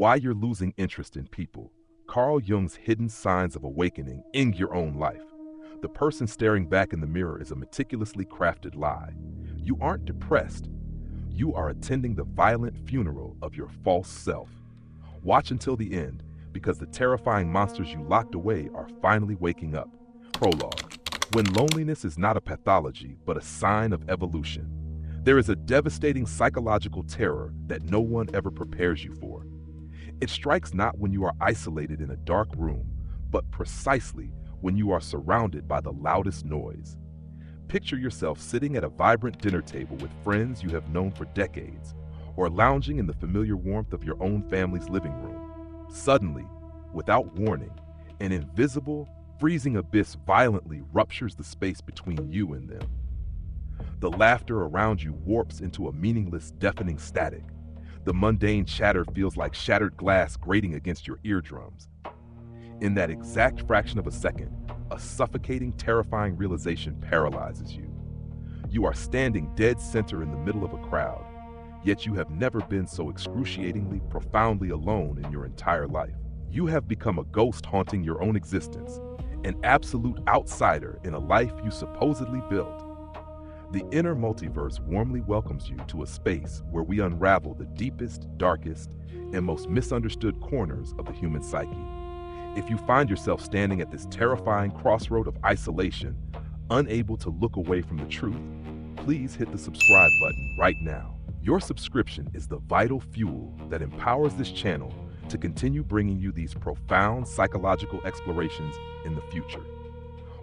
Why you're losing interest in people. Carl Jung's hidden signs of awakening in your own life. The person staring back in the mirror is a meticulously crafted lie. You aren't depressed. You are attending the violent funeral of your false self. Watch until the end, because the terrifying monsters you locked away are finally waking up. Prologue. When loneliness is not a pathology, but a sign of evolution, there is a devastating psychological terror that no one ever prepares you for. It strikes not when you are isolated in a dark room, but precisely when you are surrounded by the loudest noise. Picture yourself sitting at a vibrant dinner table with friends you have known for decades, or lounging in the familiar warmth of your own family's living room. Suddenly, without warning, an invisible, freezing abyss violently ruptures the space between you and them. The laughter around you warps into a meaningless, deafening static. The mundane chatter feels like shattered glass grating against your eardrums. In that exact fraction of a second, a suffocating, terrifying realization paralyzes you. You are standing dead center in the middle of a crowd, yet you have never been so excruciatingly, profoundly alone in your entire life. You have become a ghost haunting your own existence, an absolute outsider in a life you supposedly built. The inner multiverse warmly welcomes you to a space where we unravel the deepest, darkest, and most misunderstood corners of the human psyche. If you find yourself standing at this terrifying crossroad of isolation, unable to look away from the truth, please hit the subscribe button right now. Your subscription is the vital fuel that empowers this channel to continue bringing you these profound psychological explorations in the future.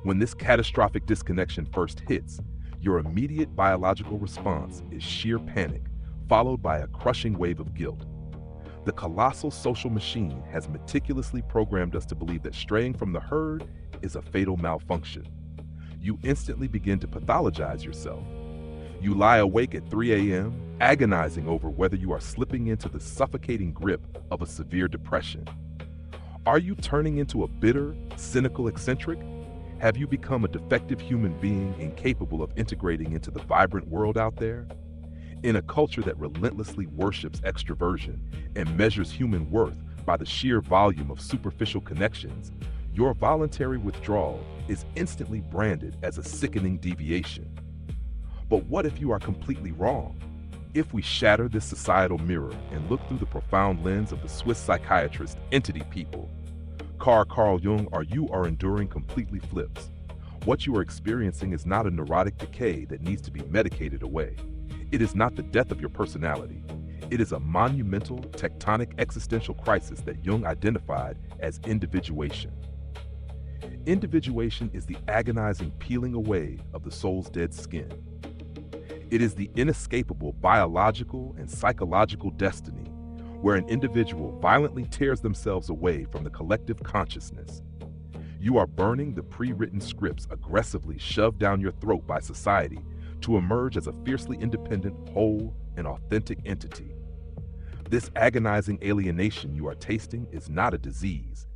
When this catastrophic disconnection first hits, your immediate biological response is sheer panic, followed by a crushing wave of guilt. The colossal social machine has meticulously programmed us to believe that straying from the herd is a fatal malfunction. You instantly begin to pathologize yourself. You lie awake at 3 a.m., agonizing over whether you are slipping into the suffocating grip of a severe depression. Are you turning into a bitter, cynical eccentric? Have you become a defective human being incapable of integrating into the vibrant world out there? In a culture that relentlessly worships extroversion and measures human worth by the sheer volume of superficial connections, your voluntary withdrawal is instantly branded as a sickening deviation. But what if you are completely wrong? If we shatter this societal mirror and look through the profound lens of the Swiss psychiatrist entity people, Carl Jung, you are enduring completely flips. What you are experiencing is not a neurotic decay that needs to be medicated away. It is not the death of your personality. It is a monumental, tectonic existential crisis that Jung identified as individuation. Individuation is the agonizing peeling away of the soul's dead skin. It is the inescapable biological and psychological destiny where an individual violently tears themselves away from the collective consciousness. You are burning the pre-written scripts aggressively shoved down your throat by society to emerge as a fiercely independent, whole, and authentic entity. This agonizing alienation you are tasting is not a disease.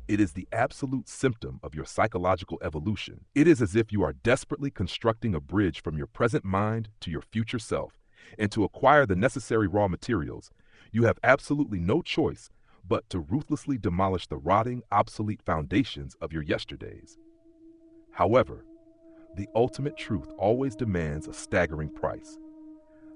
It is the absolute symptom of your psychological evolution. It is as if you are desperately constructing a bridge from your present mind to your future self, and to acquire the necessary raw materials, you have absolutely no choice but to ruthlessly demolish the rotting, obsolete foundations of your yesterdays. However, the ultimate truth always demands a staggering price.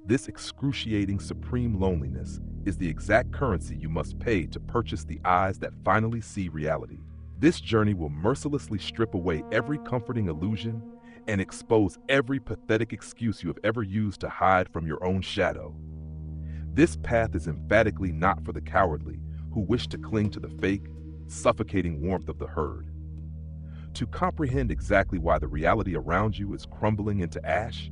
This excruciating, supreme loneliness is the exact currency you must pay to purchase the eyes that finally see reality. This journey will mercilessly strip away every comforting illusion and expose every pathetic excuse you have ever used to hide from your own shadow. This path is emphatically not for the cowardly who wish to cling to the fake, suffocating warmth of the herd. To comprehend exactly why the reality around you is crumbling into ash,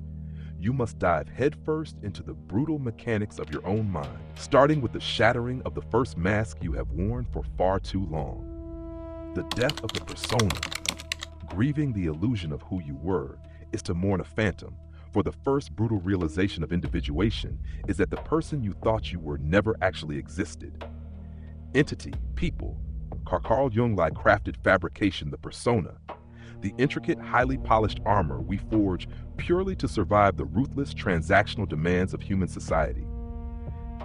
you must dive headfirst into the brutal mechanics of your own mind, starting with the shattering of the first mask you have worn for far too long. The death of the persona. Grieving the illusion of who you were is to mourn a phantom, for the first brutal realization of individuation is that the person you thought you were never actually existed. Entity, people, Carl Jung crafted fabrication, the persona, the intricate, highly polished armor we forge purely to survive the ruthless transactional demands of human society.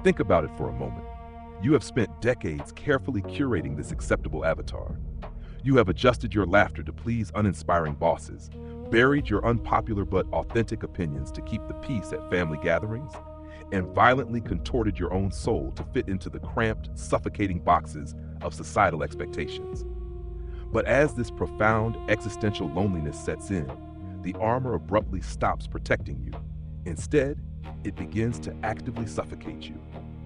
Think about it for a moment. You have spent decades carefully curating this acceptable avatar. You have adjusted your laughter to please uninspiring bosses, buried your unpopular but authentic opinions to keep the peace at family gatherings, and violently contorted your own soul to fit into the cramped, suffocating boxes of societal expectations. But as this profound existential loneliness sets in, the armor abruptly stops protecting you. Instead, it begins to actively suffocate you.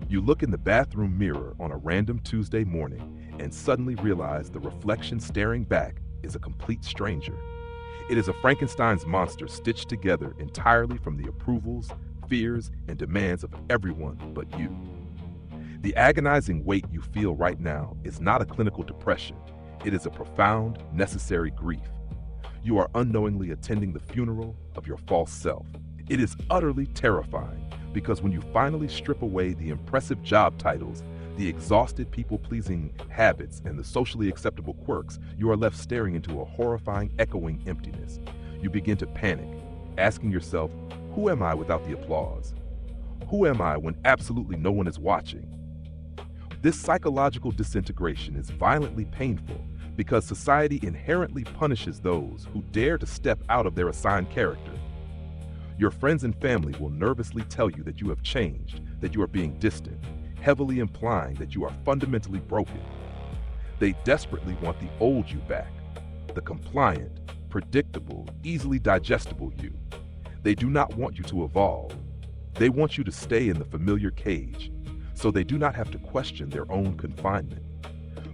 You look in the bathroom mirror on a random Tuesday morning and suddenly realize the reflection staring back is a complete stranger. It is a Frankenstein's monster stitched together entirely from the approvals, fears, and demands of everyone but you. The agonizing weight you feel right now is not a clinical depression. It is a profound, necessary grief. You are unknowingly attending the funeral of your false self. It is utterly terrifying because when you finally strip away the impressive job titles, the exhausted people-pleasing habits, and the socially acceptable quirks, you are left staring into a horrifying, echoing emptiness. You begin to panic, asking yourself, who am I without the applause? Who am I when absolutely no one is watching? This psychological disintegration is violently painful because society inherently punishes those who dare to step out of their assigned character. Your friends and family will nervously tell you that you have changed, that you are being distant, heavily implying that you are fundamentally broken. They desperately want the old you back, the compliant, predictable, easily digestible you. They do not want you to evolve. They want you to stay in the familiar cage, so they do not have to question their own confinement.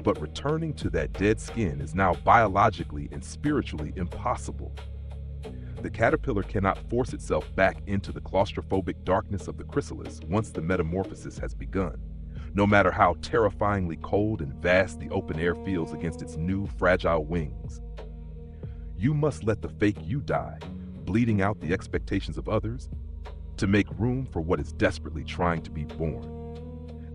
But returning to that dead skin is now biologically and spiritually impossible. The caterpillar cannot force itself back into the claustrophobic darkness of the chrysalis once the metamorphosis has begun, no matter how terrifyingly cold and vast the open air feels against its new, fragile wings. You must let the fake you die, bleeding out the expectations of others, to make room for what is desperately trying to be born.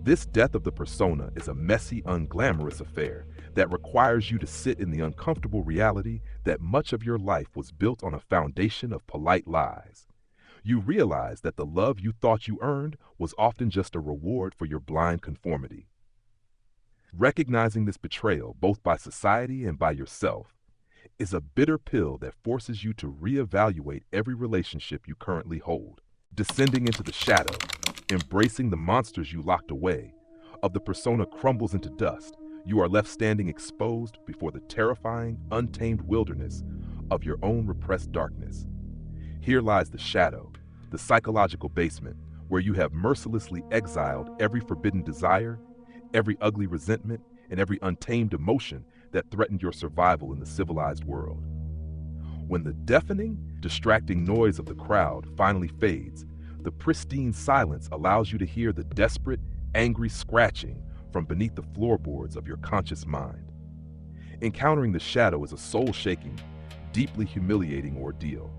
This death of the persona is a messy, unglamorous affair that requires you to sit in the uncomfortable reality that much of your life was built on a foundation of polite lies. You realize that the love you thought you earned was often just a reward for your blind conformity. Recognizing this betrayal, both by society and by yourself, is a bitter pill that forces you to reevaluate every relationship you currently hold. Descending into the shadow, embracing the monsters you locked away, of the persona crumbles into dust. You are left standing exposed before the terrifying, untamed wilderness of your own repressed darkness. Here lies the shadow, the psychological basement, where you have mercilessly exiled every forbidden desire, every ugly resentment, and every untamed emotion that threatened your survival in the civilized world. When the deafening, distracting noise of the crowd finally fades, the pristine silence allows you to hear the desperate, angry scratching from beneath the floorboards of your conscious mind. Encountering the shadow is a soul-shaking, deeply humiliating ordeal.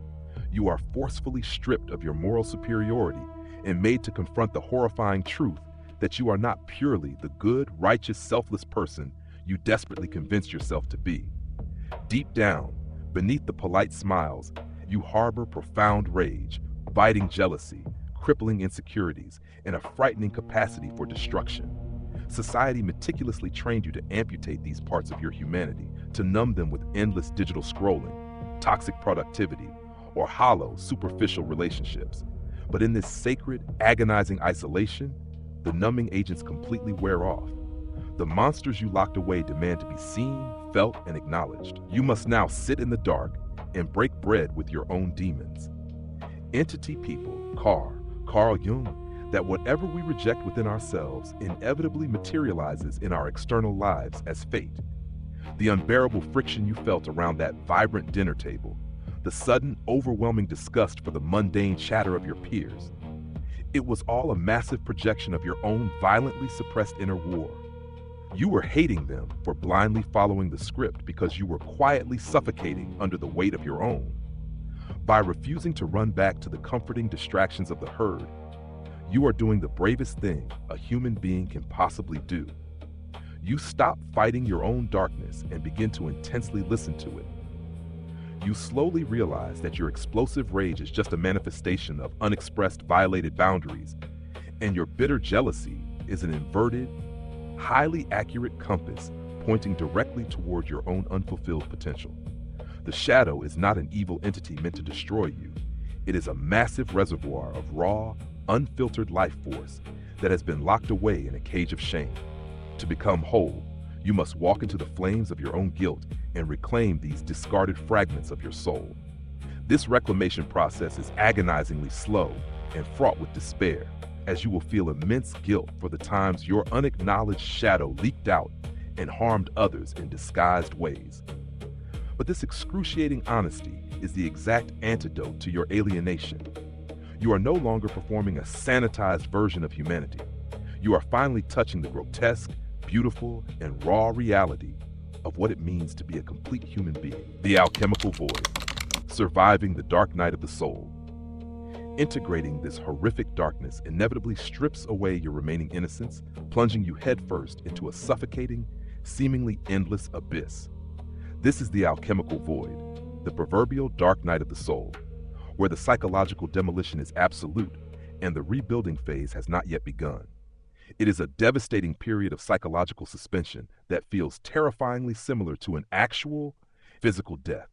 You are forcefully stripped of your moral superiority and made to confront the horrifying truth that you are not purely the good, righteous, selfless person you desperately convinced yourself to be. Deep down, beneath the polite smiles, you harbor profound rage, biting jealousy, crippling insecurities, and a frightening capacity for destruction. Society meticulously trained you to amputate these parts of your humanity, to numb them with endless digital scrolling, toxic productivity, or hollow, superficial relationships. But in this sacred, agonizing isolation, the numbing agents completely wear off. The monsters you locked away demand to be seen, felt, and acknowledged. You must now sit in the dark and break bread with your own demons. Entity people, Carl Jung, that whatever we reject within ourselves inevitably materializes in our external lives as fate. The unbearable friction you felt around that vibrant dinner table, the sudden, overwhelming disgust for the mundane chatter of your peers. It was all a massive projection of your own violently suppressed inner war. You were hating them for blindly following the script because you were quietly suffocating under the weight of your own. By refusing to run back to the comforting distractions of the herd, you are doing the bravest thing a human being can possibly do. You stop fighting your own darkness and begin to intensely listen to it. You slowly realize that your explosive rage is just a manifestation of unexpressed, violated boundaries, and your bitter jealousy is an inverted, highly accurate compass pointing directly toward your own unfulfilled potential. The shadow is not an evil entity meant to destroy you. It is a massive reservoir of raw, unfiltered life force that has been locked away in a cage of shame. To become whole, you must walk into the flames of your own guilt and reclaim these discarded fragments of your soul. This reclamation process is agonizingly slow and fraught with despair, as you will feel immense guilt for the times your unacknowledged shadow leaked out and harmed others in disguised ways. But this excruciating honesty is the exact antidote to your alienation. You are no longer performing a sanitized version of humanity. You are finally touching the grotesque, beautiful, and raw reality of what it means to be a complete human being. The Alchemical Void. Surviving the dark night of the soul. Integrating this horrific darkness inevitably strips away your remaining innocence, plunging you headfirst into a suffocating, seemingly endless abyss. This is the Alchemical Void, the proverbial dark night of the soul, where the psychological demolition is absolute and the rebuilding phase has not yet begun. It is a devastating period of psychological suspension that feels terrifyingly similar to an actual physical death.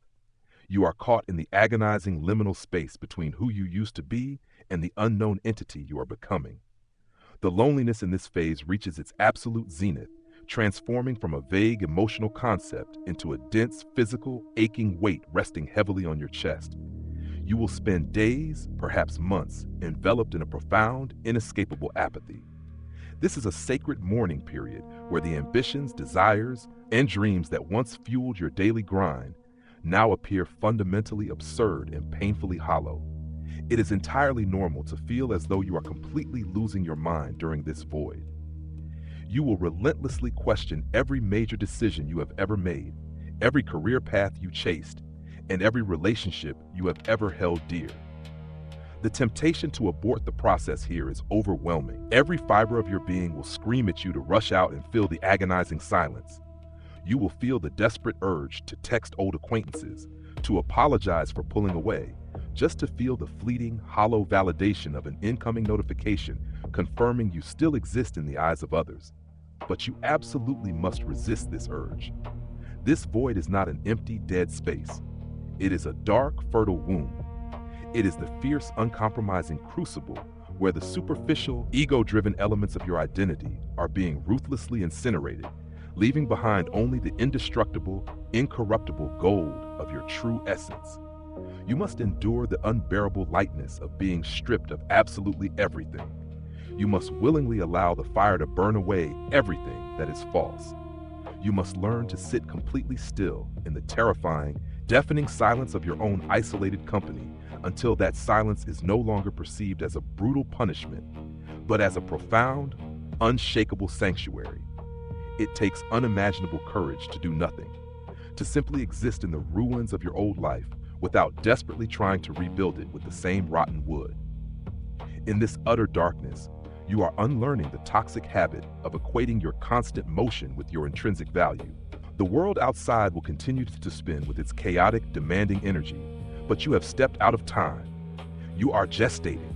You are caught in the agonizing liminal space between who you used to be and the unknown entity you are becoming. The loneliness in this phase reaches its absolute zenith, transforming from a vague emotional concept into a dense, physical, aching weight resting heavily on your chest. You will spend days, perhaps months, enveloped in a profound, inescapable apathy. This is a sacred mourning period where the ambitions, desires, and dreams that once fueled your daily grind now appear fundamentally absurd and painfully hollow. It is entirely normal to feel as though you are completely losing your mind during this void. You will relentlessly question every major decision you have ever made, every career path you chased, and every relationship you have ever held dear. The temptation to abort the process here is overwhelming. Every fiber of your being will scream at you to rush out and fill the agonizing silence. You will feel the desperate urge to text old acquaintances, to apologize for pulling away, just to feel the fleeting, hollow validation of an incoming notification confirming you still exist in the eyes of others. But you absolutely must resist this urge. This void is not an empty, dead space. It is a dark, fertile womb. It is the fierce, uncompromising crucible where the superficial, ego-driven elements of your identity are being ruthlessly incinerated, leaving behind only the indestructible, incorruptible gold of your true essence. You must endure the unbearable lightness of being stripped of absolutely everything. You must willingly allow the fire to burn away everything that is false. You must learn to sit completely still in the terrifying, deafening silence of your own isolated company until that silence is no longer perceived as a brutal punishment, but as a profound, unshakable sanctuary. It takes unimaginable courage to do nothing, to simply exist in the ruins of your old life without desperately trying to rebuild it with the same rotten wood. In this utter darkness, you are unlearning the toxic habit of equating your constant motion with your intrinsic value. The world outside will continue to spin with its chaotic, demanding energy, but you have stepped out of time. You are gestating.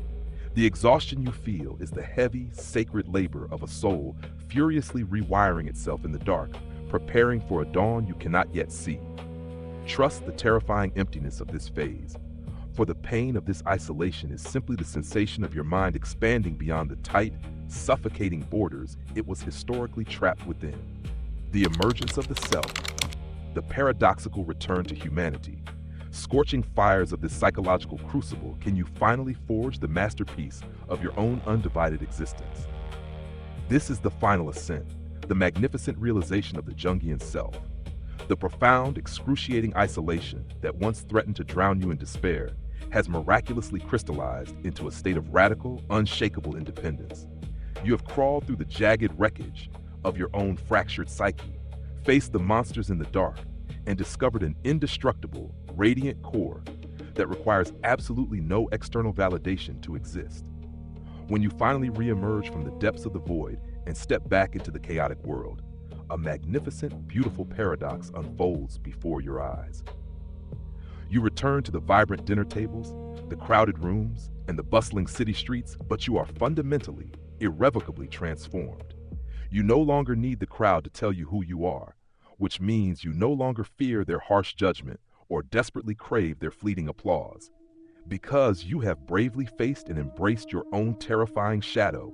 The exhaustion you feel is the heavy, sacred labor of a soul furiously rewiring itself in the dark, preparing for a dawn you cannot yet see. Trust the terrifying emptiness of this phase, for the pain of this isolation is simply the sensation of your mind expanding beyond the tight, suffocating borders it was historically trapped within. The emergence of the self, the paradoxical return to humanity. Scorching fires of this psychological crucible, can you finally forge the masterpiece of your own undivided existence? This is the final ascent, the magnificent realization of the Jungian self. The profound, excruciating isolation that once threatened to drown you in despair has miraculously crystallized into a state of radical, unshakable independence. You have crawled through the jagged wreckage of your own fractured psyche, faced the monsters in the dark, and discovered an indestructible, radiant core that requires absolutely no external validation to exist. When you finally re-emerge from the depths of the void and step back into the chaotic world, a magnificent, beautiful paradox unfolds before your eyes. You return to the vibrant dinner tables, the crowded rooms, and the bustling city streets, but you are fundamentally, irrevocably transformed. You no longer need the crowd to tell you who you are, which means you no longer fear their harsh judgment or desperately crave their fleeting applause. Because you have bravely faced and embraced your own terrifying shadow,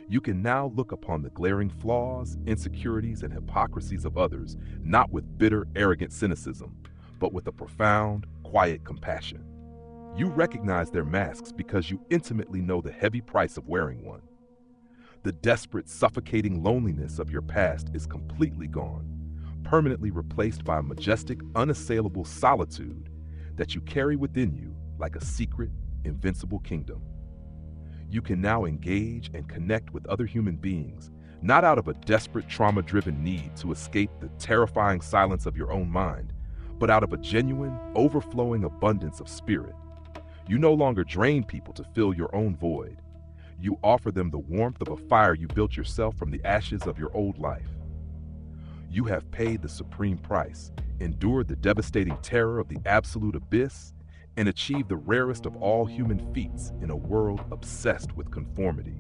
you can now look upon the glaring flaws, insecurities, and hypocrisies of others, not with bitter, arrogant cynicism, but with a profound, quiet compassion. You recognize their masks because you intimately know the heavy price of wearing one. The desperate, suffocating loneliness of your past is completely gone, permanently replaced by a majestic, unassailable solitude that you carry within you like a secret, invincible kingdom. You can now engage and connect with other human beings, not out of a desperate, trauma-driven need to escape the terrifying silence of your own mind, but out of a genuine, overflowing abundance of spirit. You no longer drain people to fill your own void. You offer them the warmth of a fire you built yourself from the ashes of your old life. You have paid the supreme price, endured the devastating terror of the absolute abyss, and achieved the rarest of all human feats in a world obsessed with conformity.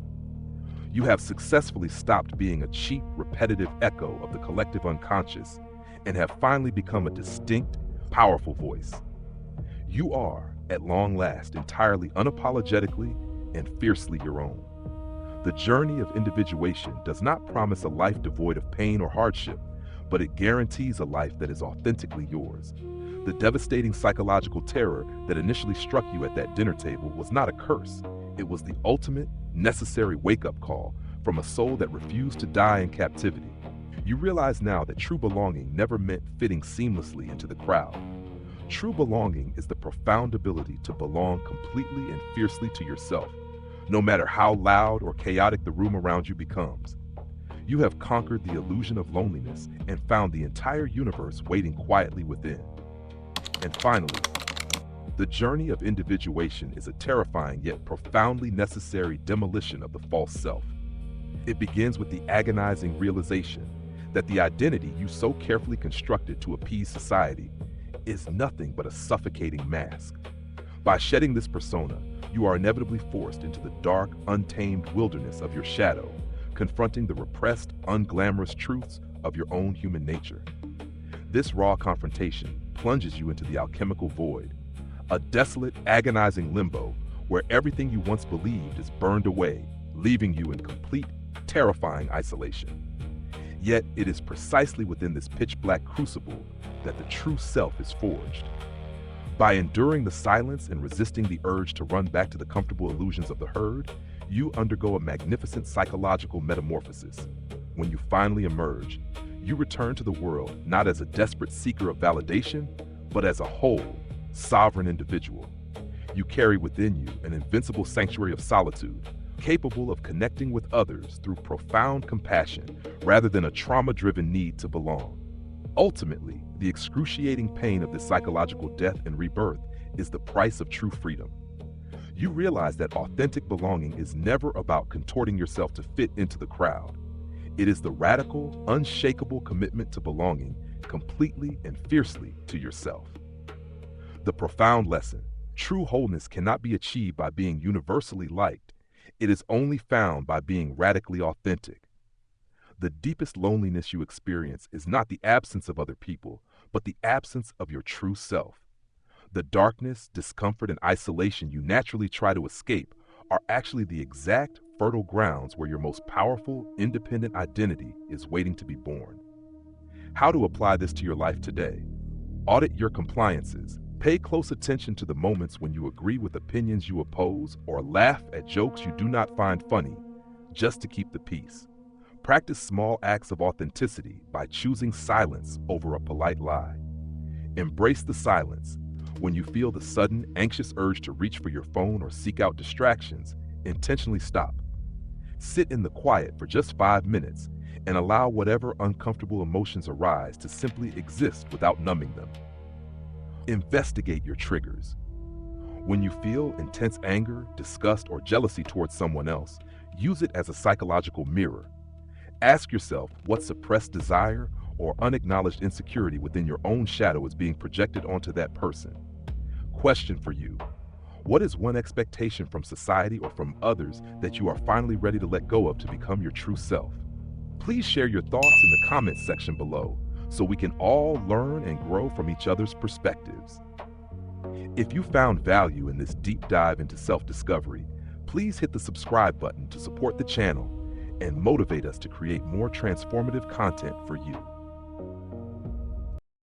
You have successfully stopped being a cheap, repetitive echo of the collective unconscious and have finally become a distinct, powerful voice. You are, at long last, entirely unapologetically and fiercely your own. The journey of individuation does not promise a life devoid of pain or hardship, but it guarantees a life that is authentically yours. The devastating psychological terror that initially struck you at that dinner table was not a curse. It was the ultimate, necessary wake-up call from a soul that refused to die in captivity. You realize now that true belonging never meant fitting seamlessly into the crowd. True belonging is the profound ability to belong completely and fiercely to yourself, no matter how loud or chaotic the room around you becomes. You have conquered the illusion of loneliness and found the entire universe waiting quietly within. And finally, the journey of individuation is a terrifying yet profoundly necessary demolition of the false self. It begins with the agonizing realization that the identity you so carefully constructed to appease society is nothing but a suffocating mask. By shedding this persona, you are inevitably forced into the dark, untamed wilderness of your shadow, confronting the repressed, unglamorous truths of your own human nature. This raw confrontation plunges you into the alchemical void, a desolate, agonizing limbo where everything you once believed is burned away, leaving you in complete, terrifying isolation. Yet it is precisely within this pitch-black crucible that the true self is forged. By enduring the silence and resisting the urge to run back to the comfortable illusions of the herd, you undergo a magnificent psychological metamorphosis. When you finally emerge, you return to the world not as a desperate seeker of validation, but as a whole, sovereign individual. You carry within you an invincible sanctuary of solitude, capable of connecting with others through profound compassion rather than a trauma-driven need to belong. Ultimately, the excruciating pain of this psychological death and rebirth is the price of true freedom. You realize that authentic belonging is never about contorting yourself to fit into the crowd. It is the radical, unshakable commitment to belonging completely and fiercely to yourself. The profound lesson: true wholeness cannot be achieved by being universally liked. It is only found by being radically authentic. The deepest loneliness you experience is not the absence of other people, but the absence of your true self. The darkness, discomfort, and isolation you naturally try to escape are actually the exact fertile grounds where your most powerful, independent identity is waiting to be born. How to apply this to your life today? Audit your compliances. Pay close attention to the moments when you agree with opinions you oppose or laugh at jokes you do not find funny, just to keep the peace. Practice small acts of authenticity by choosing silence over a polite lie. Embrace the silence. When you feel the sudden, anxious urge to reach for your phone or seek out distractions, intentionally stop. Sit in the quiet for just 5 minutes and allow whatever uncomfortable emotions arise to simply exist without numbing them. Investigate your triggers. When you feel intense anger, disgust, or jealousy towards someone else, use it as a psychological mirror. Ask yourself what suppressed desire or unacknowledged insecurity within your own shadow is being projected onto that person. Question for you: what is one expectation from society or from others that you are finally ready to let go of to become your true self? Please share your thoughts in the comments section below so we can all learn and grow from each other's perspectives. If you found value in this deep dive into self-discovery, please hit the subscribe button to support the channel and motivate us to create more transformative content for you.